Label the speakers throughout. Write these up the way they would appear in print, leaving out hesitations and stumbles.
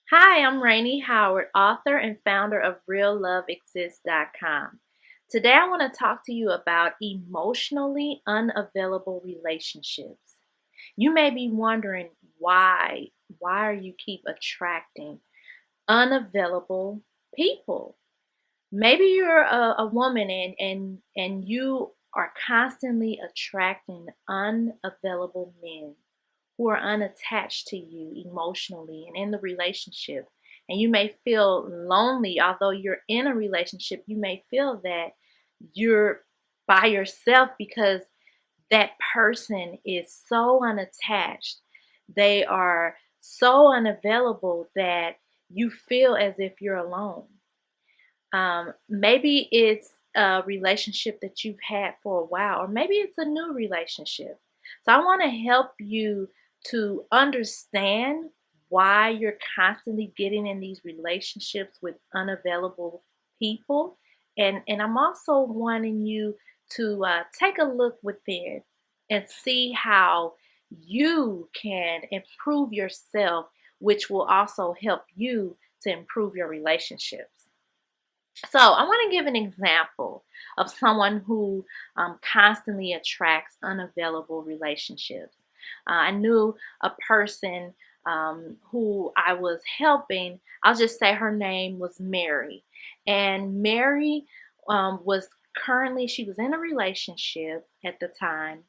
Speaker 1: Hi, I'm Rainey Howard, author and founder of RealLoveExists.com. Today, I want to talk to you about emotionally unavailable relationships. You may be wondering why are you keep attracting unavailable people? Maybe you're a woman and you are constantly attracting unavailable men who are unattached to you emotionally and in the relationship. And you may feel lonely, although you're in a relationship, you may feel that you're by yourself because that person is so unattached. They are so unavailable that you feel as if you're alone. Maybe it's a relationship that you've had for a while, or maybe it's a new relationship. So I want to help you to understand why you're constantly getting in these relationships with unavailable people. And I'm also wanting you to take a look within and see how you can improve yourself, which will also help you to improve your relationships. So, I want to give an example of someone who constantly attracts unavailable relationships. I knew a person who I was helping. I'll just say her name was Mary. And Mary was she was in a relationship at the time,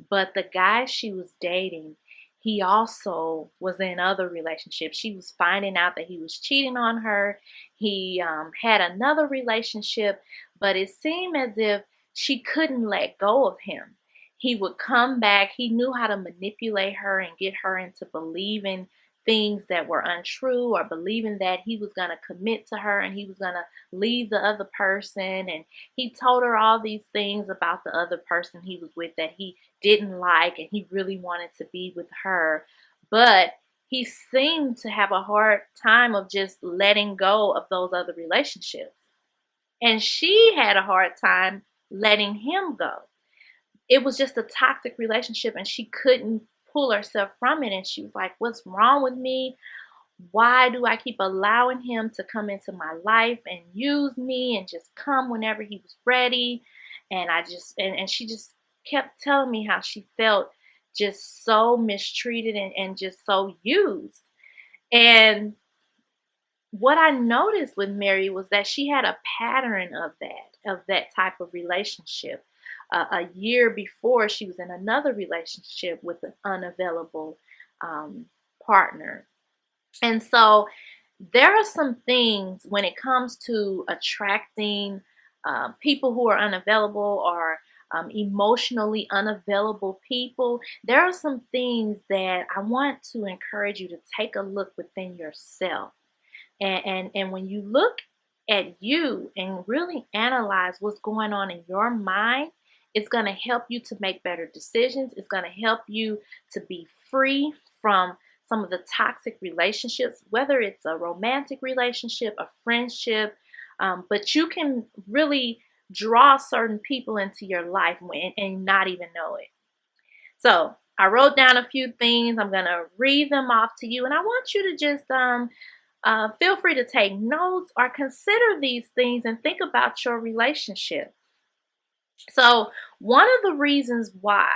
Speaker 1: but the guy she was dating, he also was in other relationships. She was finding out that he was cheating on her. He had another relationship, but it seemed as if she couldn't let go of him. He would come back. He knew how to manipulate her and get her into believing things that were untrue, or believing that he was going to commit to her and he was going to leave the other person. And he told her all these things about the other person he was with that he didn't like, and he really wanted to be with her. But he seemed to have a hard time of just letting go of those other relationships. And she had a hard time letting him go. It was just a toxic relationship and she couldn't pull herself from it. And she was like, what's wrong with me? Why do I keep allowing him to come into my life and use me and just come whenever he was ready? And and she just kept telling me how she felt just so mistreated and just so used. And what I noticed with Mary was that she had a pattern of that type of relationship. A year before, she was in another relationship with an unavailable um, partner. And so there are some things when it comes to attracting people who are unavailable, or emotionally unavailable people. There are some things that I want to encourage you to take a look within yourself. And when you look at you and really analyze what's going on in your mind, it's going to help you to make better decisions. It's going to help you to be free from some of the toxic relationships, whether it's a romantic relationship, a friendship, but you can really draw certain people into your life and not even know it. So I wrote down a few things. I'm going to read them off to you, and I want you to just feel free to take notes or consider these things and think about your relationship. So, one of the reasons why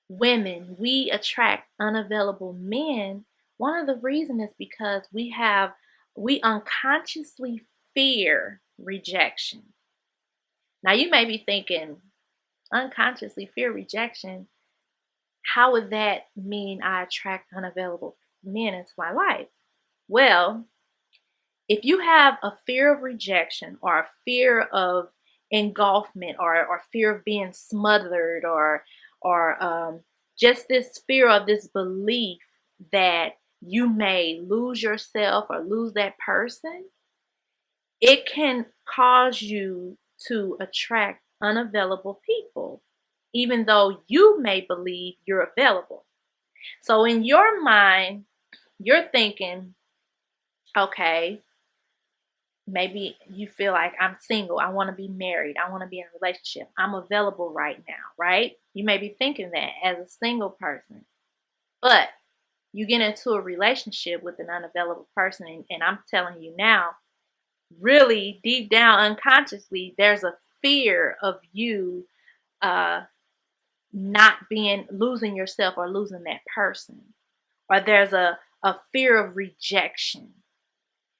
Speaker 1: women we attract unavailable men, one of the reasons is because we unconsciously fear rejection. Now, you may be thinking, unconsciously fear rejection. How would that mean I attract unavailable men into my life? Well, if you have a fear of rejection, or a fear of engulfment, or fear of being smothered, or just this fear of this belief that you may lose yourself or lose that person, it can cause you to attract unavailable people, even though you may believe you're available. So in your mind, you're thinking, okay, maybe you feel like, I'm single, I want to be married, I want to be in a relationship, I'm available right now, right? You may be thinking that as a single person, but you get into a relationship with an unavailable person, and I'm telling you now, really deep down unconsciously, there's a fear of you uh, not being losing yourself or losing that person, or there's a fear of rejection.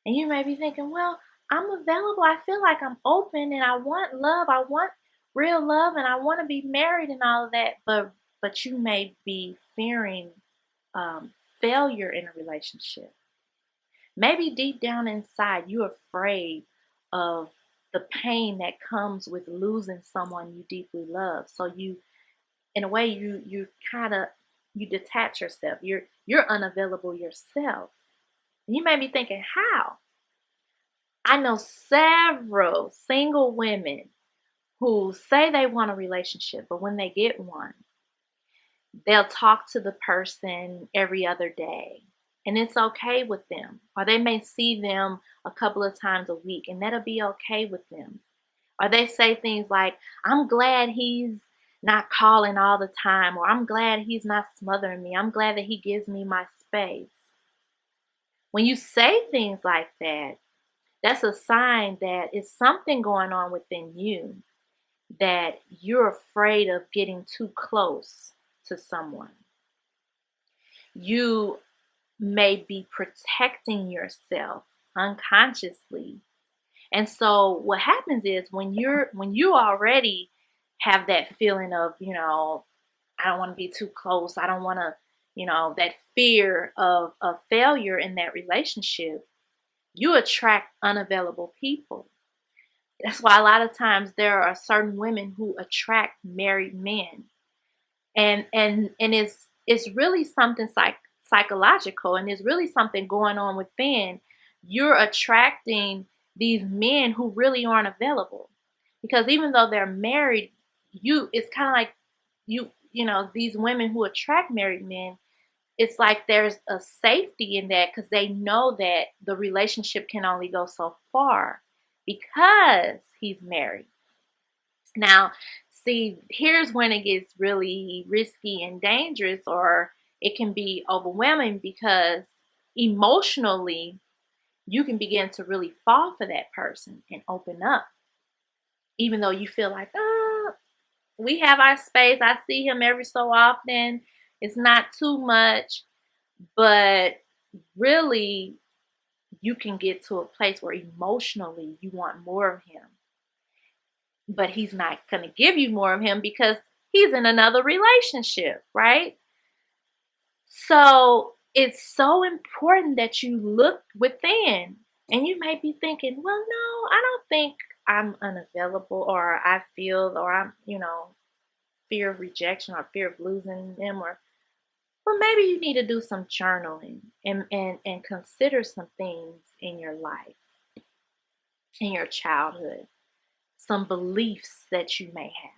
Speaker 1: And you may be thinking, well, I'm available. I feel like I'm open and I want love. I want real love and I want to be married and all of that. But you may be fearing um, failure in a relationship. Maybe deep down inside, you're afraid of the pain that comes with losing someone you deeply love. So you, in a way, you kind of you detach yourself. You're unavailable yourself. And you may be thinking, how? I know several single women who say they want a relationship, but when they get one, they'll talk to the person every other day. And it's okay with them. Or they may see them a couple of times a week, and that'll be okay with them. Or they say things like, I'm glad he's not calling all the time, or I'm glad he's not smothering me. I'm glad that he gives me my space. When you say things like that, that's a sign that it's something going on within you, that you're afraid of getting too close to someone. You may be protecting yourself unconsciously. And so what happens is when you already have that feeling of, I don't want to be too close. I don't want to, that fear of failure in that relationship, you attract unavailable people. That's why a lot of times there are certain women who attract married men. And it's really something psychological, and it's really something going on within. You're attracting these men who really aren't available, because even though they're married, it's kind of like these women who attract married men, it's like there's a safety in that because they know that the relationship can only go so far because he's married. Now, see, here's when it gets really risky and dangerous, or it can be overwhelming, because emotionally, you can begin to really fall for that person and open up, even though you feel like, oh, we have our space. I see him every so often. It's not too much, but really, you can get to a place where emotionally you want more of him, but he's not going to give you more of him because he's in another relationship, right? So it's so important that you look within. And you may be thinking, well, no, I don't think I'm unavailable, or I feel, or I'm, fear of rejection or fear of losing them, or well, maybe you need to do some journaling and consider some things in your life, in your childhood, some beliefs that you may have.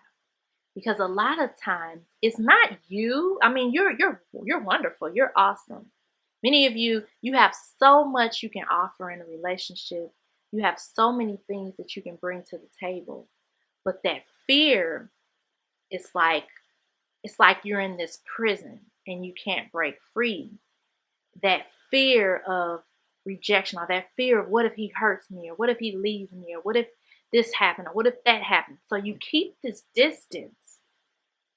Speaker 1: Because a lot of times it's not you. I mean, you're wonderful. You're awesome. Many of you have so much you can offer in a relationship. You have so many things that you can bring to the table. But that fear, it's like you're in this prison and you can't break free. That fear of rejection, or that fear of what if he hurts me, or what if he leaves me, or what if this happened, or what if that happened. So you keep this distance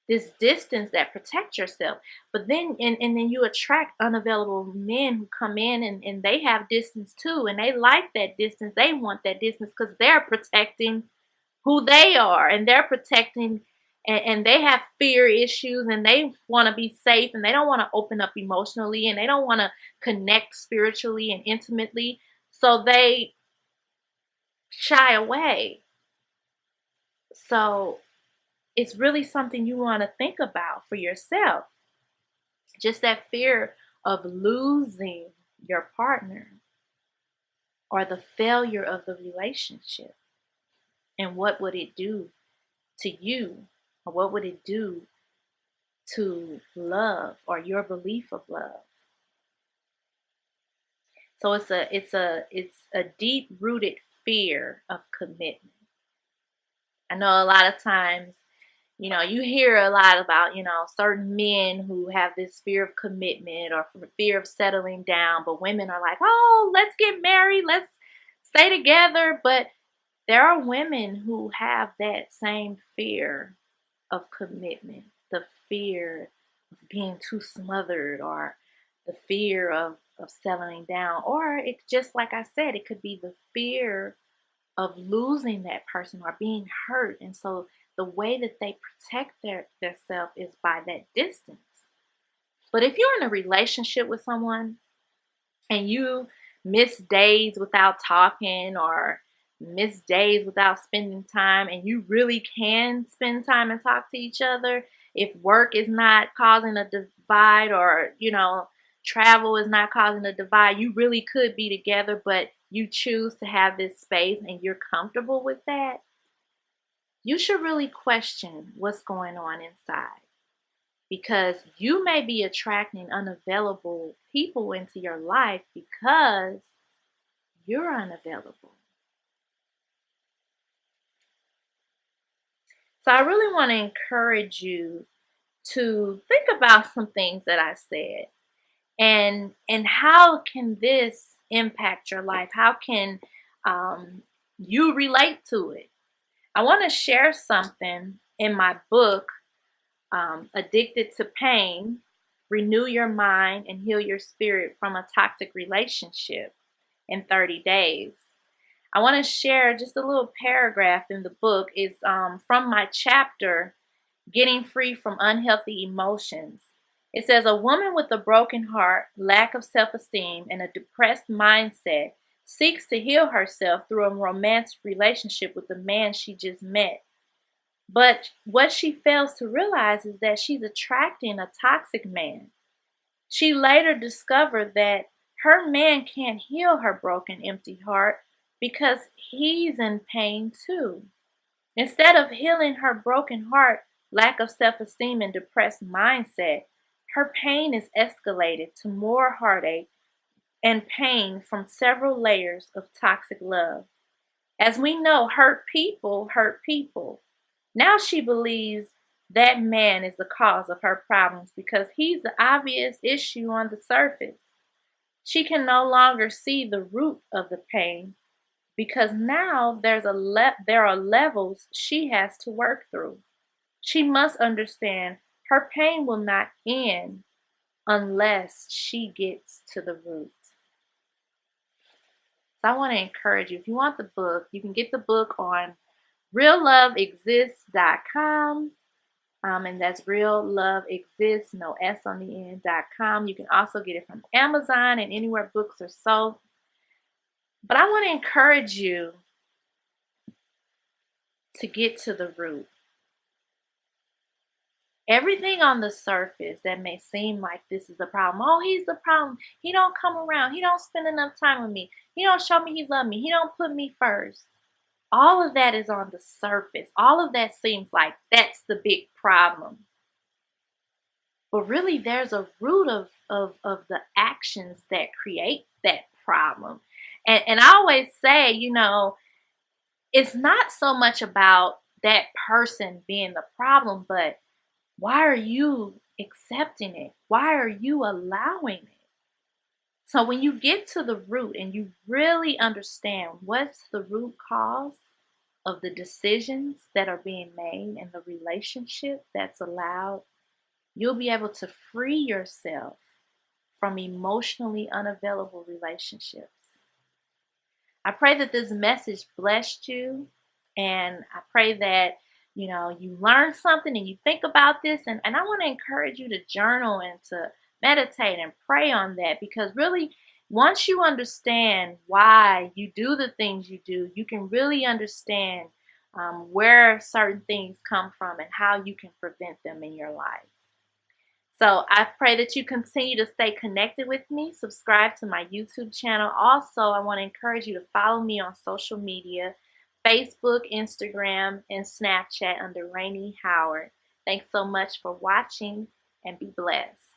Speaker 1: that protect yourself. But then and then you attract unavailable men who come in, and they have distance too, and they like that distance. They want that distance because they're protecting who they are, and they're protecting, and they have fear issues, and they want to be safe, and they don't want to open up emotionally, and they don't want to connect spiritually and intimately, so they shy away. So it's really something you want to think about for yourself. Just that fear of losing your partner, or the failure of the relationship. And what would it do to you? Or what would it do to love, or your belief of love? So it's a deep rooted fear of commitment. I know a lot of times, You hear a lot about, certain men who have this fear of commitment or fear of settling down, but women are like, oh, let's get married, let's stay together. But there are women who have that same fear of commitment, the fear of being too smothered, or the fear of settling down. Or it's just like I said, it could be the fear of losing that person or being hurt. And so the way that they protect their self is by that distance. But if you're in a relationship with someone and you miss days without talking, or miss days without spending time, and you really can spend time and talk to each other, if work is not causing a divide, or travel is not causing a divide, you really could be together, but you choose to have this space and you're comfortable with that, you should really question what's going on inside, because you may be attracting unavailable people into your life because you're unavailable. So I really want to encourage you to think about some things that I said, and how can this impact your life? How can you relate to it? I want to share something in my book, Addicted to Pain: Renew Your Mind and Heal Your Spirit from a Toxic Relationship in 30 Days. I want to share just a little paragraph in the book. It's from my chapter, Getting Free from Unhealthy Emotions. It says, a woman with a broken heart, lack of self-esteem, and a depressed mindset seeks to heal herself through a romantic relationship with the man she just met. But what she fails to realize is that she's attracting a toxic man. She later discovered that her man can't heal her broken, empty heart because he's in pain too. Instead of healing her broken heart, lack of self-esteem, and depressed mindset, her pain is escalated to more heartache and pain from several layers of toxic love. As we know, hurt people hurt people. Now she believes that man is the cause of her problems because he's the obvious issue on the surface. She can no longer see the root of the pain because now there are levels she has to work through. She must understand her pain will not end unless she gets to the root. So I want to encourage you, if you want the book, you can get the book on realloveexists.com. And that's real love exists, no S on the end.com. You can also get it from Amazon and anywhere books are sold. But I want to encourage you to get to the root. Everything on the surface that may seem like this is the problem. Oh, he's the problem. He don't come around. He don't spend enough time with me. He don't show me he love me. He don't put me first. All of that is on the surface. All of that seems like that's the big problem. But really, there's a root of the actions that create that problem. And I always say, it's not so much about that person being the problem, but why are you accepting it? Why are you allowing it? So when you get to the root and you really understand what's the root cause of the decisions that are being made and the relationship that's allowed, you'll be able to free yourself from emotionally unavailable relationships. I pray that this message blessed you, and I pray that you learn something and you think about this, and I want to encourage you to journal and to meditate and pray on that, because really, once you understand why you do the things you do, you can really understand where certain things come from and how you can prevent them in your life. So I pray that you continue to stay connected with me. Subscribe to my YouTube channel. Also, I want to encourage you to follow me on social media, Facebook, Instagram, and Snapchat under Rainey Howard. Thanks so much for watching, and be blessed.